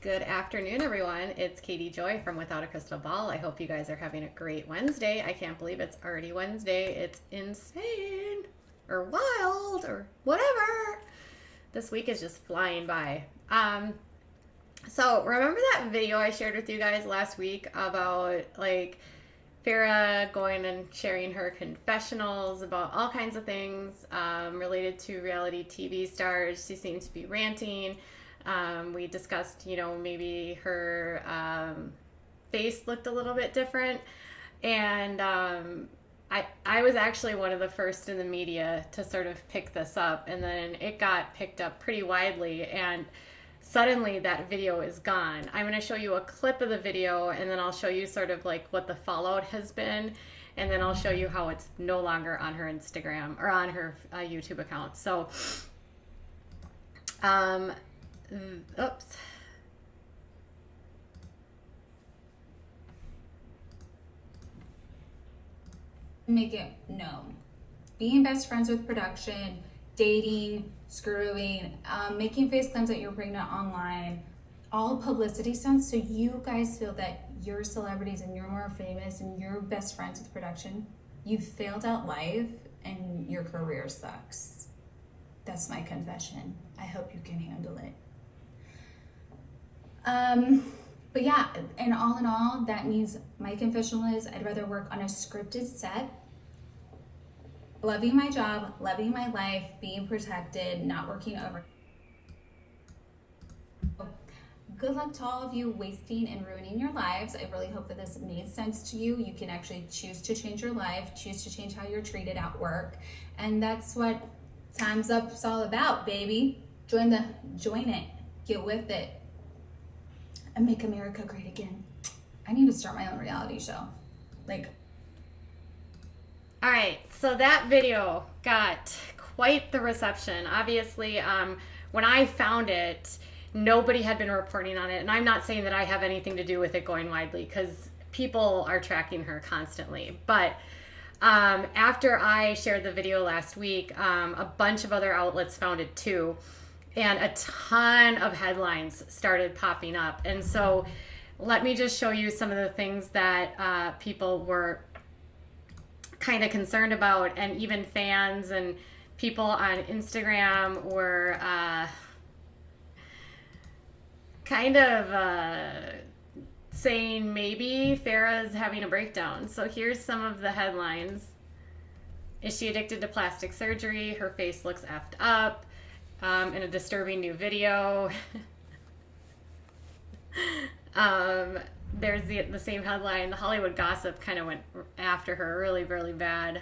Good afternoon, everyone. It's Katie Joy from Without a Crystal Ball. I hope you guys are having a great Wednesday. I can't believe it's already Wednesday. It's insane or wild or whatever. This week is just flying by. So remember that video I shared with you guys last week about Farrah going and sharing her confessionals about all kinds of things related to reality TV stars. She seemed to be ranting. We discussed, maybe her face looked a little bit different. And I was actually one of the first in the media to sort of pick this up. And then it got picked up pretty widely. And suddenly that video is gone. I'm going to show you a clip of the video, and then I'll show you sort of like what the fallout has been. And then I'll show you how it's no longer on her Instagram or on her YouTube account. So, oops. Make it known. Being best friends with production, dating, screwing, making face claims that you're pregnant online, all publicity stunts, so you guys feel that you're celebrities and you're more famous and you're best friends with production. You've failed at life and your career sucks. That's my confession. I hope you can handle it. But yeah, and all in all, that means my confessional is I'd rather work on a scripted set, loving my job, loving my life, being protected, not working over. Good luck to all of you wasting and ruining your lives. I really hope that this made sense to you. You can actually choose to change your life, choose to change how you're treated at work. And that's what Time's Up's all about, baby. Join it, get with it, and make America great again. I need to start my own reality show. All right, so that video got quite the reception. Obviously, when I found it, nobody had been reporting on it. And I'm not saying that I have anything to do with it going widely, because people are tracking her constantly. But after I shared the video last week, a bunch of other outlets found it too. And a ton of headlines started popping up. And so let me just show you some of the things that people were kind of concerned about, and even fans and people on Instagram were saying maybe Farrah's having a breakdown. So here's some of the headlines. Is she addicted to plastic surgery? Her face looks effed up. In a disturbing new video. There's the same headline. The Hollywood Gossip kind of went after her really, really bad.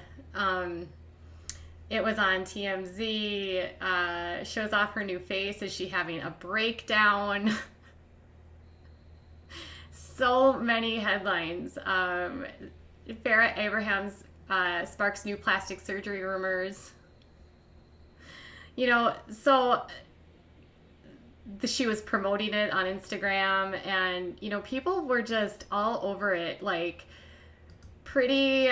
It was on TMZ. Shows off her new face. Is she having a breakdown? So many headlines. Farrah Abraham's sparks new plastic surgery rumors. So she was promoting it on Instagram, and, people were just all over it, pretty,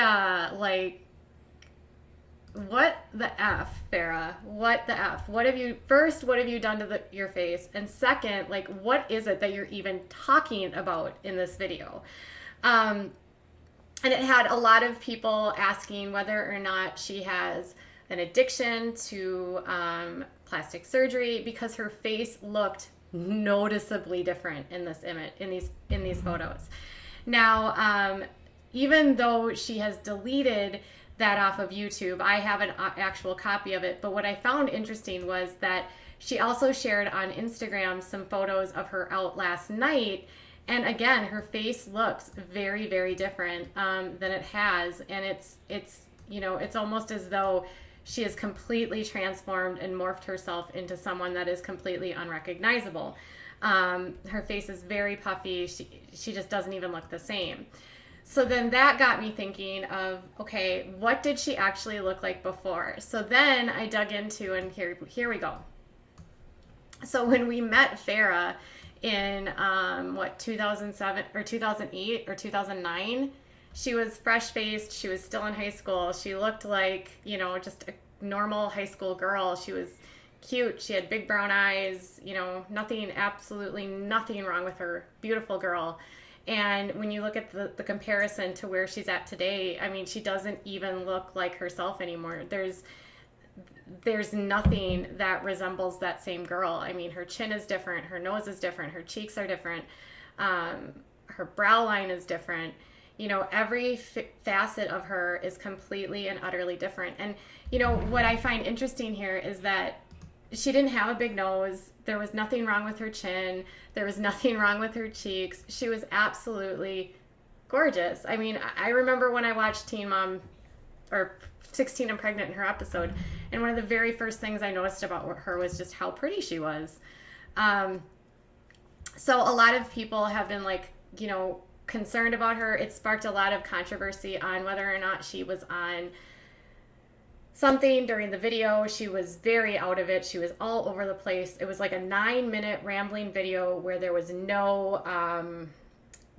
what the F, Farrah? What the F? What have you done to your face? And second, what is it that you're even talking about in this video? And it had a lot of people asking whether or not she has an addiction to plastic surgery, because her face looked noticeably different in this image, in these photos. Now, even though she has deleted that off of YouTube, I have an actual copy of it. But what I found interesting was that she also shared on Instagram some photos of her out last night. And again, her face looks very, very different than it has. And it's almost as though she has completely transformed and morphed herself into someone that is completely unrecognizable. Her face is very puffy. She just doesn't even look the same. So then that got me thinking of, okay, what did she actually look like before? So then I dug into, and here we go. So when we met Farrah in 2007 or 2008 or 2009, she was fresh-faced. She was still in high school. She looked like, just a normal high school girl. She was cute. She had big brown eyes, you know, nothing, absolutely nothing wrong with her. Beautiful girl. And when you look at the comparison to where she's at today, I mean, she doesn't even look like herself anymore. There's nothing that resembles that same girl. I mean, her chin is different, her nose is different, her cheeks are different, her brow line is different. You know, every facet of her is completely and utterly different. And, you know, what I find interesting here is that she didn't have a big nose. There was nothing wrong with her chin. There was nothing wrong with her cheeks. She was absolutely gorgeous. I mean, I remember when I watched Teen Mom, or 16 and Pregnant in her episode, and one of the very first things I noticed about her was just how pretty she was. So a lot of people have been like, you know, concerned about her. It sparked a lot of controversy on whether or not she was on something during the video. She was very out of it. She was all over the place. It was like a 9-minute rambling video where there was no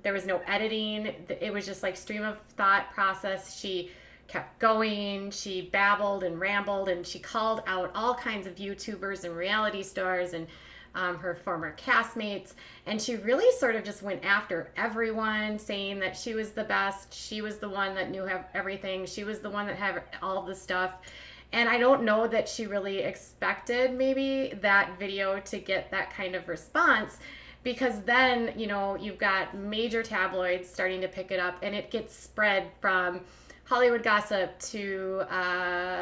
editing. It was just like stream of thought process. She kept going. She babbled and rambled, and she called out all kinds of YouTubers and reality stars and her former castmates, and she really sort of just went after everyone, saying that she was the best, she was the one that knew everything, she was the one that had all the stuff. And I don't know that she really expected maybe that video to get that kind of response, because then, you know, you've got major tabloids starting to pick it up, and it gets spread from Hollywood Gossip to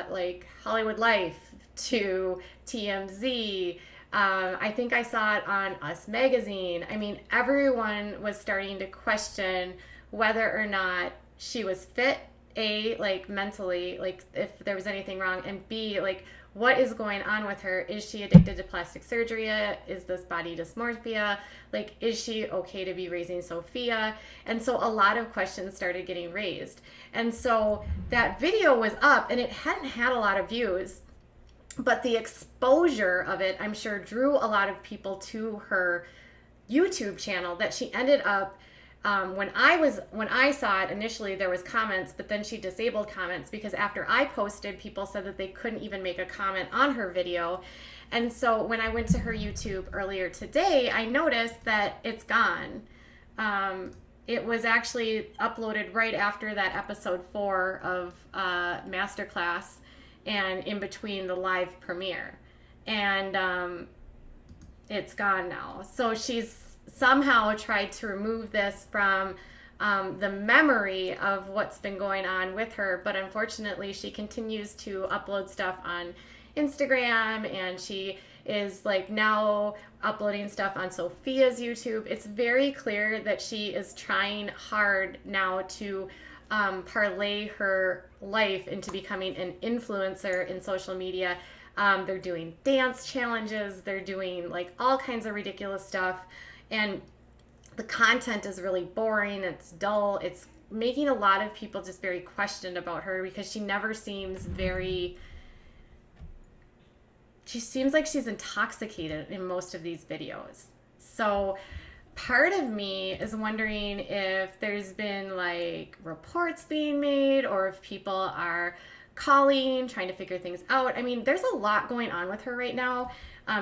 like Hollywood Life to TMZ. I think I saw it on Us Magazine. I mean, everyone was starting to question whether or not she was fit, A, like mentally, like if there was anything wrong, and B, like what is going on with her? Is she addicted to plastic surgery? Is this body dysmorphia? Like, is she okay to be raising Sophia? And so a lot of questions started getting raised. And so that video was up, and it hadn't had a lot of views, but the exposure of it, I'm sure, drew a lot of people to her YouTube channel, that she ended up, when I saw it initially, there was comments, but then she disabled comments, because after I posted, people said that they couldn't even make a comment on her video. And so when I went to her YouTube earlier today, I noticed that it's gone. It was actually uploaded right after that episode 4 of Masterclass, and in between the live premiere, and it's gone now. So she's somehow tried to remove this from the memory of what's been going on with her, but unfortunately she continues to upload stuff on Instagram, and she is like now uploading stuff on Sophia's YouTube. It's very clear that she is trying hard now to parlay her life into becoming an influencer in social media. They're doing dance challenges, they're doing like all kinds of ridiculous stuff, and the content is really boring, it's dull, it's making a lot of people just very questioned about her, because she never seems she seems like she's intoxicated in most of these videos. So part of me is wondering if there's been like reports being made, or if people are calling, trying to figure things out. I mean, there's a lot going on with her right now.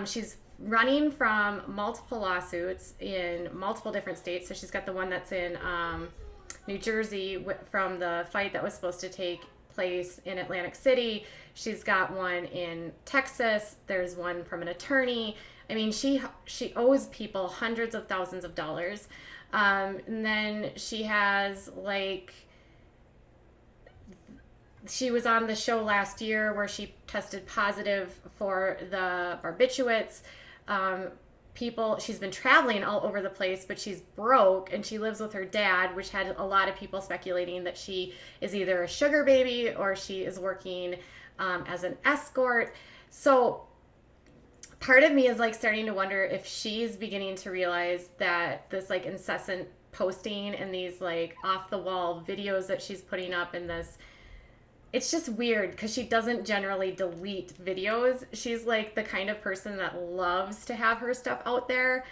She's running from multiple lawsuits in multiple different states. So she's got the one that's in New Jersey from the fight that was supposed to take place in Atlantic City. She's got one in Texas. There's one from an attorney. I mean, she owes people hundreds of thousands of dollars. And then she has like, she was on the show last year where she tested positive for the barbiturates. She's been traveling all over the place, but she's broke, and she lives with her dad, which had a lot of people speculating that she is either a sugar baby or she is working as an escort. So part of me is like starting to wonder if she's beginning to realize that this like incessant posting and these like off the wall videos that she's putting up in this, it's just weird because she doesn't generally delete videos. She's like the kind of person that loves to have her stuff out there.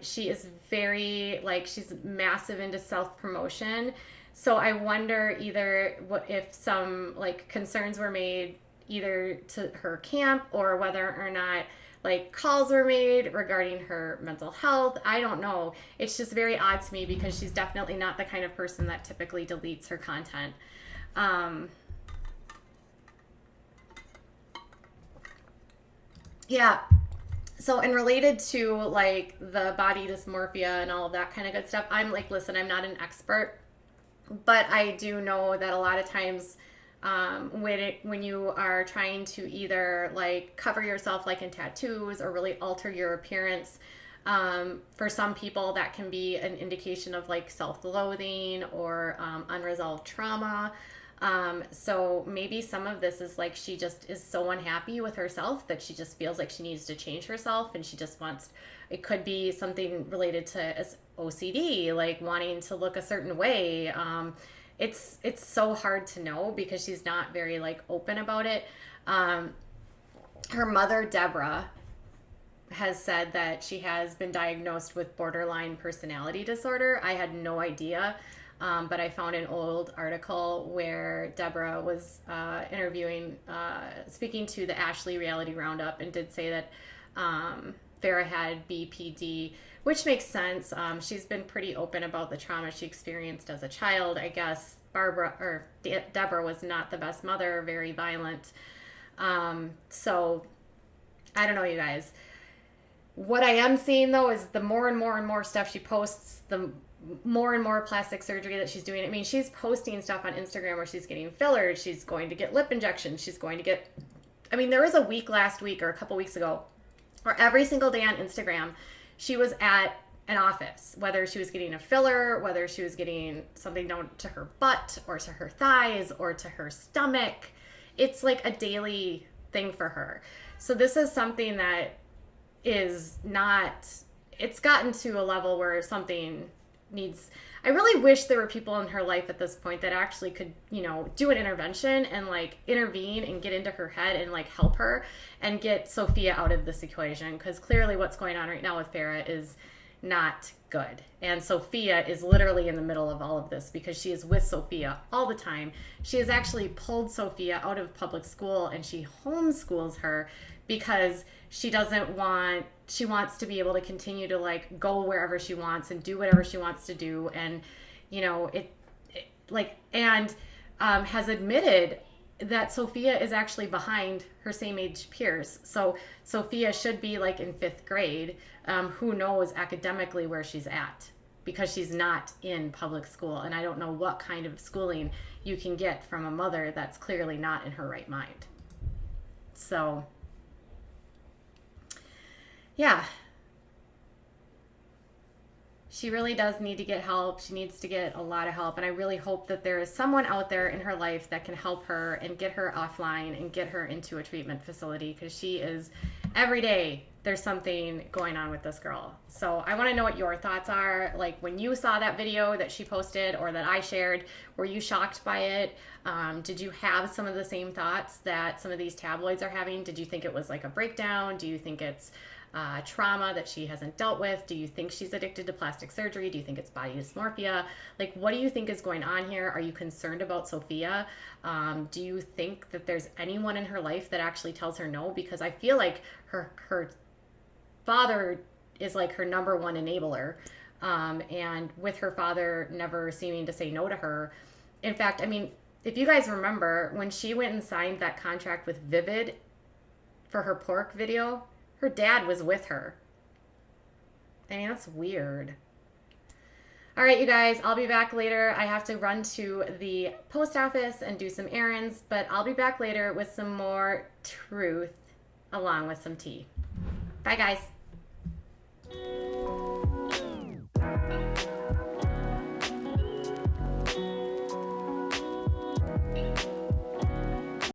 She is very like, she's massive into self-promotion. So I wonder either if some like concerns were made either to her camp or whether or not like calls were made regarding her mental health. I don't know. It's just very odd to me because she's definitely not the kind of person that typically deletes her content. Yeah. So, and related to like the body dysmorphia and all of that kind of good stuff, I'm like, listen, I'm not an expert, but I do know that a lot of times when you are trying to either like cover yourself like in tattoos or really alter your appearance, for some people that can be an indication of like self-loathing or unresolved trauma. So maybe some of this is like she just is so unhappy with herself that she just feels like she needs to change herself, and she just wants, it could be something related to OCD, like wanting to look a certain way. It's so hard to know because she's not very like open about it. Her mother, Deborah, has said that she has been diagnosed with borderline personality disorder. I had no idea. But I found an old article where Deborah was speaking to the Ashley Reality Roundup, and did say that Farrah had BPD, which makes sense. She's been pretty open about the trauma she experienced as a child. I guess Deborah was not the best mother, very violent. So I don't know, you guys. What I am seeing though is the more and more and more stuff she posts, the more and more plastic surgery that she's doing. I mean, she's posting stuff on Instagram where she's getting fillers, she's going to get lip injections, she's going to get, I mean, there was a week last week or a couple weeks ago where every single day on Instagram she was at an office, whether she was getting a filler, whether she was getting something done to her butt or to her thighs or to her stomach. It's like a daily thing for her. So this is something that is not, it's gotten to a level where something needs, I really wish there were people in her life at this point that actually could, you know, do an intervention and like intervene and get into her head and like help her and get Sophia out of this equation, because clearly what's going on right now with Farrah is not good. And Sophia is literally in the middle of all of this because she is with Sophia all the time. She has actually pulled Sophia out of public school and she homeschools her because she wants to be able to continue to like go wherever she wants and do whatever she wants to do. And, you know, has admitted that Sophia is actually behind her same age peers. So Sophia should be like in 5th grade. Who knows academically where she's at, because she's not in public school. And I don't know what kind of schooling you can get from a mother that's clearly not in her right mind. So yeah, she really does need to get help. She needs to get a lot of help. And I really hope that there is someone out there in her life that can help her and get her offline and get her into a treatment facility, because she is, every day there's something going on with this girl. So I want to know what your thoughts are. Like, when you saw that video that she posted or that I shared, were you shocked by it? Did you have some of the same thoughts that some of these tabloids are having? Did you think it was like a breakdown? Do you think it's trauma that she hasn't dealt with? Do you think she's addicted to plastic surgery? Do you think it's body dysmorphia? Like, what do you think is going on here? Are you concerned about Sophia? Do you think that there's anyone in her life that actually tells her no? Because I feel like her father is like her number one enabler. And with her father never seeming to say no to her. In fact, I mean, if you guys remember, when she went and signed that contract with Vivid for her pork video, her dad was with her. I mean, that's weird. All right, you guys, I'll be back later. I have to run to the post office and do some errands, but I'll be back later with some more truth along with some tea. Bye, guys.